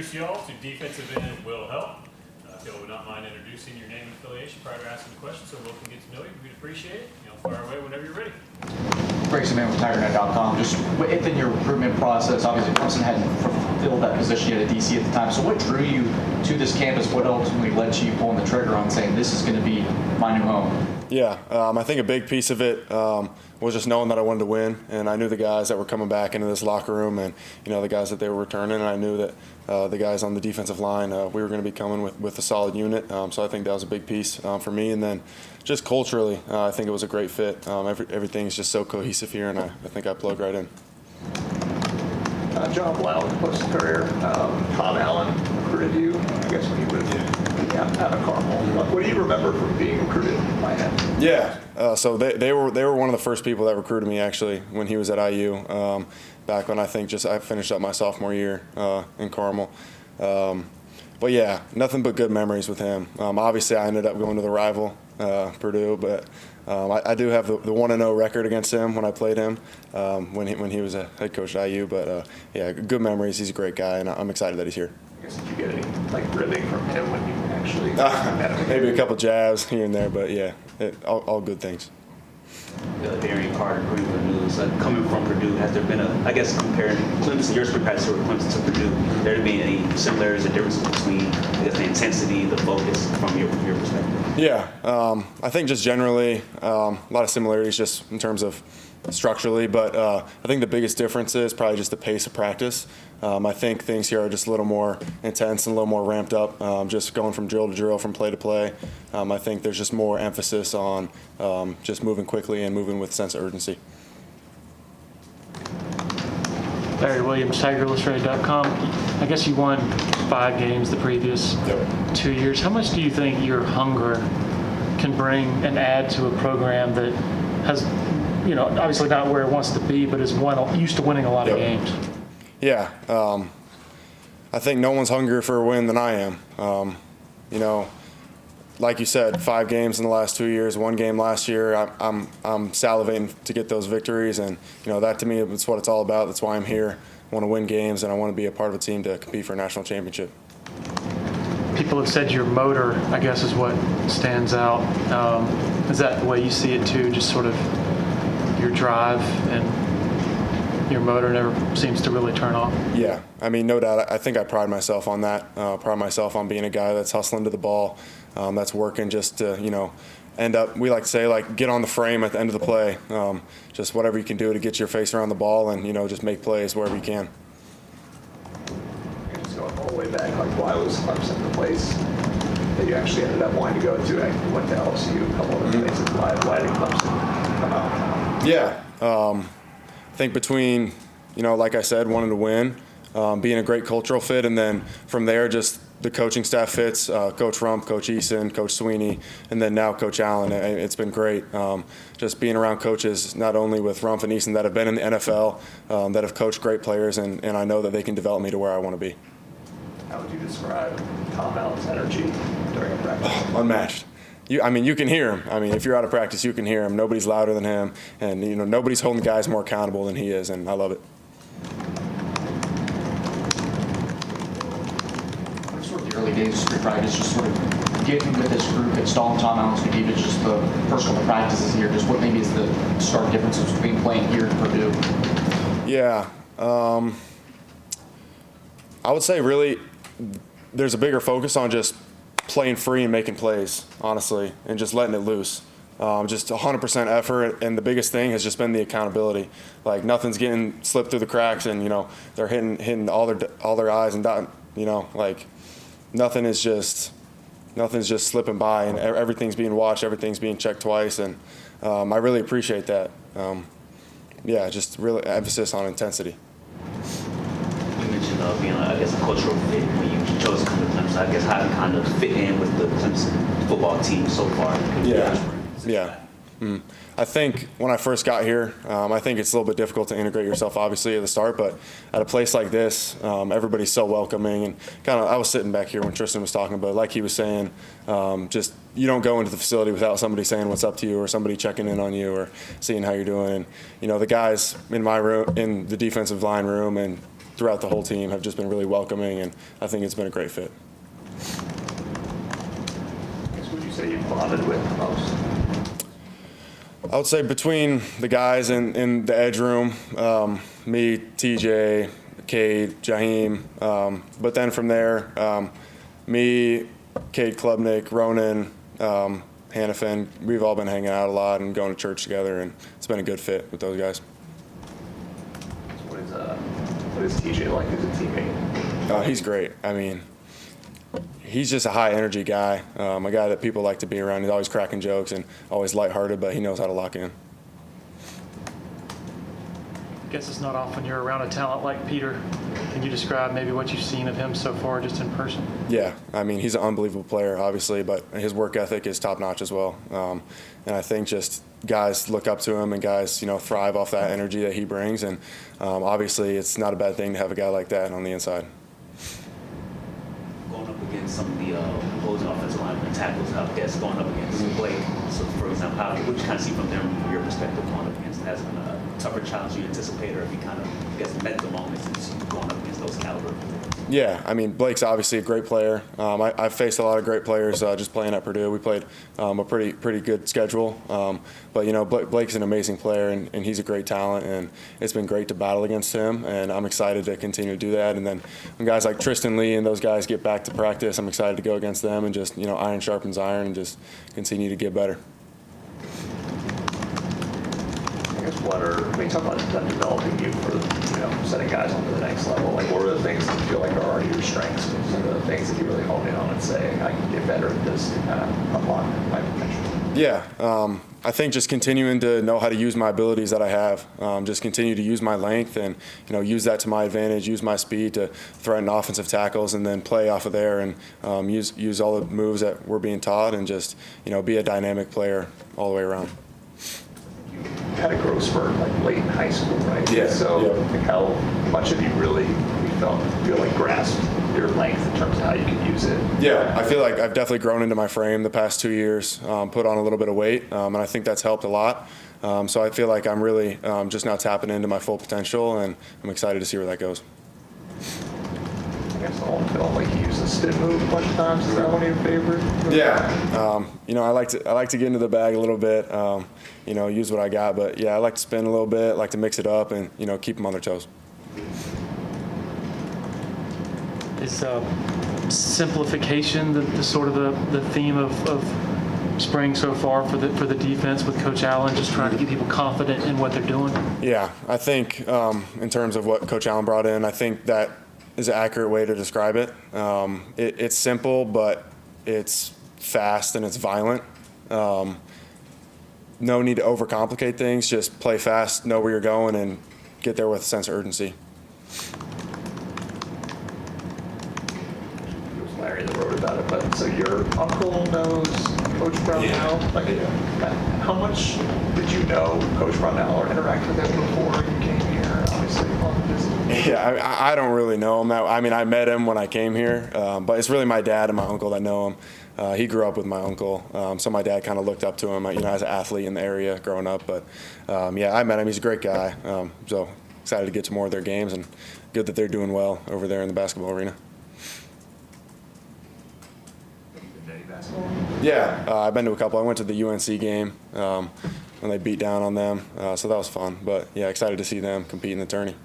introduce you all to defensive end Will Heldt. If y'all would not mind introducing your name and affiliation prior to asking the question so Will can get to know you, we'd appreciate it. Fire away whenever you're ready. Man with TigerNet.com. Just within your recruitment process, obviously Clemson hadn't fulfilled that position yet at DC at the time. So what drew you to this campus? What ultimately led to you pulling the trigger on saying this is going to be my new home? Yeah, I think a big piece of it was just knowing that I wanted to win, and I knew the guys that were coming back into this locker room, and the guys that they were returning, and I knew that the guys on the defensive line, we were going to be coming with a solid unit. So I think that was a big piece for me, and then just culturally, I think it was a great fit. Everything's just so cohesive here, and I think I plug right in. John Blau, post-career. Tom Allen recruited you, I guess, when you were out of Carmel. What do you remember from being recruited by him? Yeah, so they were one of the first people that recruited me, actually, when he was at IU, back when I finished up my sophomore year in Carmel. But yeah, nothing but good memories with him. Obviously, I ended up going to the rival, Purdue, but I do have the 1-0 record against him when I played him when he was a head coach at IU. But yeah, good memories. He's a great guy, and I'm excited that he's here. I guess, did you get any ribbing from him when you actually met him? Maybe a couple jabs here and there, but yeah, all good things. Darian Carter, Greenwood News. Coming from Purdue, has there been I guess comparing Clemson, your spring practice with Clemson to Purdue, there been any similarities or differences between, I guess, the intensity, the focus from your perspective? Yeah, I think just generally a lot of similarities just in terms of structurally, but I think the biggest difference is probably just the pace of practice. I think things here are just a little more intense and a little more ramped up, just going from drill to drill, from play to play. I think there's just more emphasis on just moving quickly and moving with a sense of urgency. Barry Williams, TigerIllustrated.com. I guess you won 5 games the previous 2 years. How much do you think your hunger can bring and add to a program that has, obviously not where it wants to be, but is used to winning a lot of games? Yeah, I think no one's hungrier for a win than I am. Like you said, 5 games in the last 2 years, 1 game last year. I'm salivating to get those victories, and that to me is what it's all about. That's why I'm here. I want to win games, and I want to be a part of a team to compete for a national championship. People have said your motor, I guess, is what stands out. Is that the way you see it too? Just sort of your drive and your motor never seems to really turn off? Yeah, I mean, no doubt. I think I pride myself on that. Pride myself on being a guy that's hustling to the ball, that's working just to, end up, we like to say, get on the frame at the end of the play. Just whatever you can do to get your face around the ball and, just make plays wherever you can. Just going all the way back, why was Clemson the place that you actually ended up wanting to go to? I went to LSU, a couple other places. Why did Clemson come out? Yeah. I think between, like I said, wanting to win, being a great cultural fit, and then from there just the coaching staff fits, Coach Rumph, Coach Eason, Coach Swinney, and then now Coach Allen. It's been great just being around coaches, not only with Rumph and Eason that have been in the NFL, that have coached great players, and I know that they can develop me to where I want to be. How would you describe Tom Allen's energy during a practice? Unmatched. You can hear him. If you're out of practice, you can hear him. Nobody's louder than him, and nobody's holding guys more accountable than he is, and I love it. Sort of the early days of spring practice, just sort of getting with this group, installing Tom Allen's new defense, just the first couple of practices here. Just what maybe is the stark differences between playing here and Purdue? Yeah, I would say really there's a bigger focus on just playing free and making plays, honestly, and just letting it loose. Just 100% effort, and the biggest thing has just been the accountability. Nothing's getting slipped through the cracks, and they're hitting all their eyes and dotting. Nothing's just slipping by, and everything's being watched, everything's being checked twice, and I really appreciate that. Yeah, just really emphasis on intensity. You mentioned being, I guess, a cultural fit when you chose to come to Clemson. I guess how you kind of fit in with the Clemson football team so far. Yeah. I think when I first got here, I think it's a little bit difficult to integrate yourself, obviously, at the start. But at a place like this, everybody's so welcoming. And I was sitting back here when Tristan was talking, but like he was saying, just you don't go into the facility without somebody saying what's up to you or somebody checking in on you or seeing how you're doing. And, the guys in my room, in the defensive line room, and throughout the whole team have just been really welcoming, and I think it's been a great fit. Who would you say you bonded with the most? I would say between the guys in the edge room, me, TJ, Cade, Jaheim, but then from there, me, Cade Klubnik, Ronan, Hannafin, we've all been hanging out a lot and going to church together, and it's been a good fit with those guys. What is TJ like as a teammate? He's great. I mean, he's just a high-energy guy, a guy that people like to be around. He's always cracking jokes and always lighthearted, but he knows how to lock in. I guess it's not often you're around a talent like Peter. Can you describe maybe what you've seen of him so far just in person? Yeah, I mean, he's an unbelievable player, obviously, but his work ethic is top-notch as well. And I think just guys look up to him, and guys, thrive off that energy that he brings. And obviously, it's not a bad thing to have a guy like that on the inside. Going up against some of the opposing offensive linemen, tackles, I guess, going up against Blake. So, for example, what you kind of see from them, from your perspective, going up against, has been a tougher challenge you anticipate, or if you kind of, I guess, met the moment since going up against those caliber? Yeah, I mean, Blake's obviously a great player. I've faced a lot of great players just playing at Purdue. We played a pretty good schedule. But, Blake's an amazing player, and he's a great talent, and it's been great to battle against him, and I'm excited to continue to do that. And then when guys like Tristan Lee and those guys get back to practice, I'm excited to go against them and just, iron sharpens iron and just continue to get better. When you talk about them developing you for, setting guys on to the next level, like what are the things that you feel like are already your strengths? What are the things that you really hone in on and say, I can get better at this to kind of unlock my potential? Yeah, I think just continuing to know how to use my abilities that I have, just continue to use my length and, use that to my advantage, use my speed to threaten offensive tackles, and then play off of there and use all the moves that we're being taught, and just, be a dynamic player all the way around. Had a growth spurt like late in high school, right? Yeah. So yeah. Like how much have you really feel like grasped your length in terms of how you can use it? Yeah, I feel like I've definitely grown into my frame the past 2 years, put on a little bit of weight, and I think that's helped a lot. So I feel like I'm really just now tapping into my full potential, and I'm excited to see where that goes. I guess I feel like you use the spin move a bunch of times. Is that one of your favorites? Yeah. I like to get into the bag a little bit. Use what I got, but yeah, I like to spin a little bit, like to mix it up, and keep them on their toes. Is simplification the sort of the theme of spring so far for the defense with Coach Allen, just trying to get people confident in what they're doing? Yeah, I think in terms of what Coach Allen brought in, I think that is an accurate way to describe it. It's simple, but it's fast and it's violent. No need to overcomplicate things. Just play fast, know where you're going, and get there with a sense of urgency. It was Larry that wrote about it, but so your uncle knows Coach Brownell? How much did you know Coach Brownell or interact with him before you came here, obviously, on the visit? Yeah, I don't really know him. I mean, I met him when I came here, but it's really my dad and my uncle that know him. He grew up with my uncle, so my dad kind of looked up to him, as an athlete in the area growing up. But, I met him. He's a great guy. So excited to get to more of their games, and good that they're doing well over there in the basketball arena. Yeah, I've been to a couple. I went to the UNC game when they beat down on them, so that was fun. But, yeah, excited to see them compete in the tourney.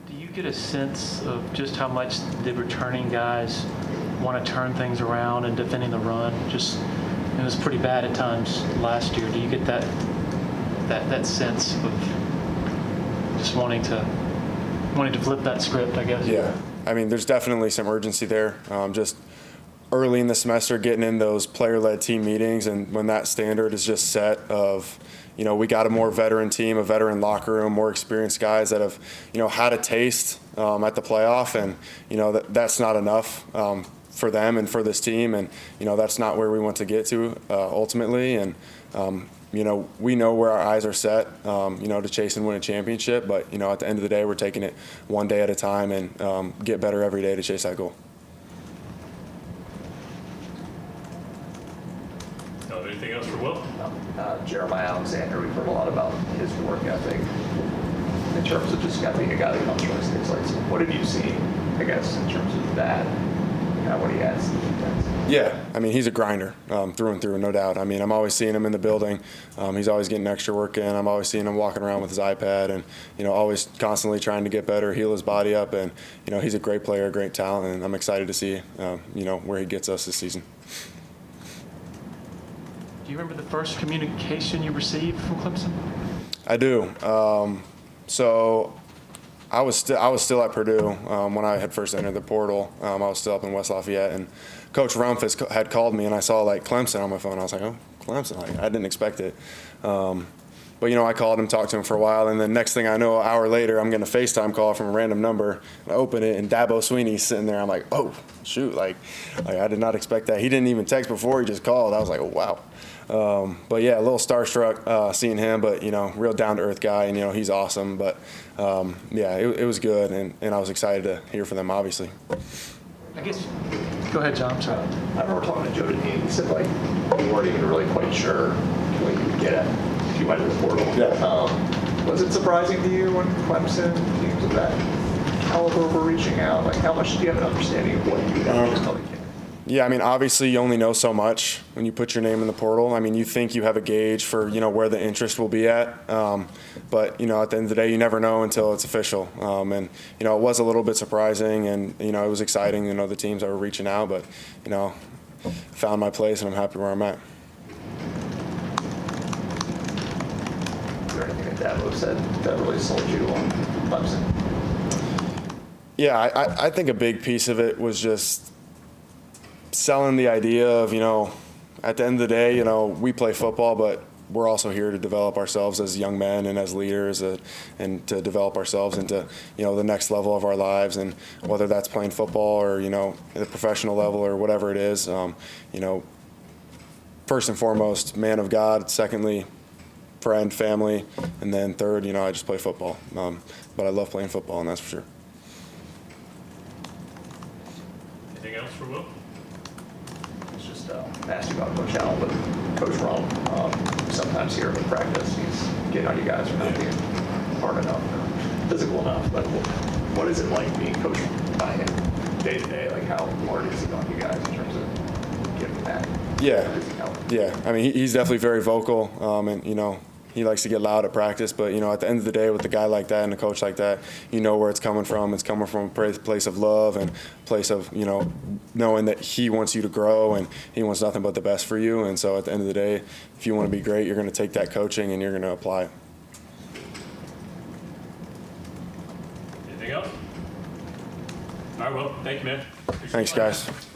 Do you get a sense of just how much the returning guys want to turn things around and defending the run? It was pretty bad at times last year. Do you get that sense of just wanting to flip that script, I guess? Yeah, I mean, there's definitely some urgency there. Just early in the semester, getting in those player-led team meetings, and when that standard is just set of, we got a more veteran team, a veteran locker room, more experienced guys that have, had a taste at the playoff, and that's not enough for them and for this team, and that's not where we want to get to ultimately, and we know where our eyes are set, to chase and win a championship, but at the end of the day, we're taking it one day at a time and get better every day to chase that goal. Anything else for Will? Jeremiah Alexander, we've heard a lot about his work ethic. in terms of just being a guy that comes from the States. Like, so what have you seen, I guess, in terms of that, what he adds to the defense? Yeah, I mean, he's a grinder through and through, no doubt. I mean, I'm always seeing him in the building. He's always getting extra work in. I'm always seeing him walking around with his iPad and, always constantly trying to get better, heal his body up. And, he's a great player, a great talent, and I'm excited to see, where he gets us this season. Do you remember the first communication you received from Clemson? I do. So I was still at Purdue when I had first entered the portal. I was still up in West Lafayette, and Coach Rumph had called me, and I saw Clemson on my phone. I was like, oh, Clemson! I didn't expect it. But I called him, talked to him for a while, and then next thing I know, an hour later, I'm getting a FaceTime call from a random number. I open it, and Dabo Swinney's sitting there. I'm like, oh, shoot! Like I did not expect that. He didn't even text before; he just called. I was like, oh, wow. But yeah, a little starstruck seeing him, but real down to earth guy, and he's awesome. But yeah, it was good, and I was excited to hear from them, obviously. I guess. Go ahead, John. Sorry. I remember talking to Joe Deneen. He said you weren't even really quite sure what you would get at if you went to the portal. Yeah. Was it surprising to you when Clemson teams of that caliber were reaching out? Like, how much do you have an understanding of what you got? Yeah, I mean, obviously you only know so much when you put your name in the portal. I mean, you think you have a gauge for, where the interest will be at. But, at the end of the day, you never know until it's official. And, it was a little bit surprising and, it was exciting, the teams that were reaching out. But, found my place and I'm happy where I'm at. Is there anything that Dabo said that really sold you on Clemson? Yeah, I think a big piece of it was just selling the idea of, at the end of the day, we play football, but we're also here to develop ourselves as young men and as leaders and to develop ourselves into, the next level of our lives. And whether that's playing football or, at the professional level or whatever it is, first and foremost, man of God. Secondly, friend, family. And then third, I just play football. But I love playing football, and that's for sure. Anything else for Will? Asked you about Coach Allen, but Coach Rumph, sometimes here in practice, he's getting on you guys for not being hard enough or physical enough. But what is it like being coached by him day to day? Like, how hard is he on you guys in terms of giving that? Yeah. I mean, he's definitely very vocal, and he likes to get loud at practice. But at the end of the day, with a guy like that and a coach like that, where it's coming from. It's coming from a place of love and a place of knowing that he wants you to grow and he wants nothing but the best for you. And so at the end of the day, if you want to be great, you're going to take that coaching and you're going to apply it. Anything else? All right, well, thank you, man. Thanks, guys.